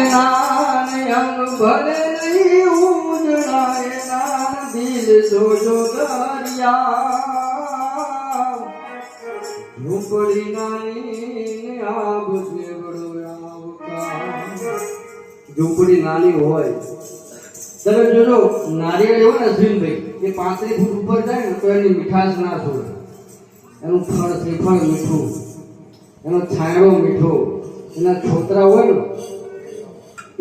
નાન અંગ ભલે નહીં ઉજળાય નાન દિલ જોજો દરિયા ઝૂંપડી નાની આબ જેવડો આવકા ઝૂંપડી નાની હોય તમે જોજો નારિયેળ એવો ને અશ્વિનભાઈ એ 35 ફૂટ ઉપર જાય ને તો એની મીઠાશ ના છોડે એનું ફળ શ્રીફળ મીઠું એનો છાંયડો મીઠો એના છોતરા હોય ને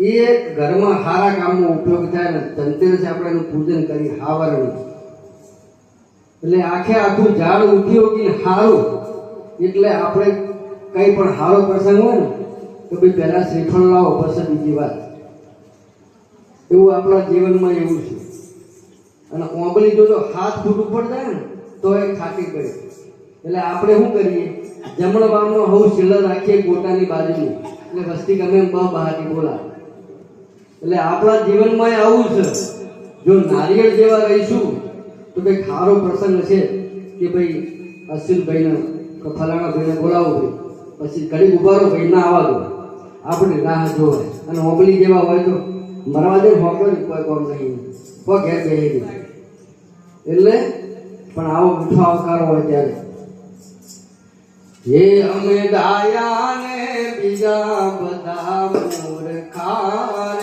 એ ઘરમાં સારા કામમાં ઉપયોગ થાય ને ધનતેરસે આપણે એનું પૂજન કરી હાવરનું એટલે આખે આખું ઝાડ ઉઠી ઉગીને સારું એટલે આપણે કંઈ પણ સારો પ્રસંગ હોય ને તો ભાઈ પહેલા શ્રીફળ લાવો પછી બીજી વાત એવું આપણા જીવનમાં એવું છે અને ઓંબલી જોજો 7 ફૂટ ઉપર જાય ને તો એ ખાટી કરે એટલે આપણે શું કરીએ જમણવારનો હવ શિલ્લર રાખીએ ગોટાની બાજુની એટલે વસ્તી ગમે એમ બહાટી બોલા એટલે આપણા જીવનમાં આવું છે જો નારિયેળ જેવા રહીશું તો ભાઈ ખારો પ્રસંગ છે કે ભાઈ અશ્વિનભાઈને ફલાણા ભાઈને બોલાવો ભાઈ પછી ઘડી ઉભારો ભાઈ ના આવવા દો આપણે રાહ જોવે અને ઓંબલી જેવા હોય તો મરવા દે હોકર કોઈ કોમ નહીં કોઈ ઘેર બેસી ગયું એટલે પણ આવો મીઠો આવકાર હોય ત્યારે હે અમે દાયા ને બીજા બધા મૂર્ખા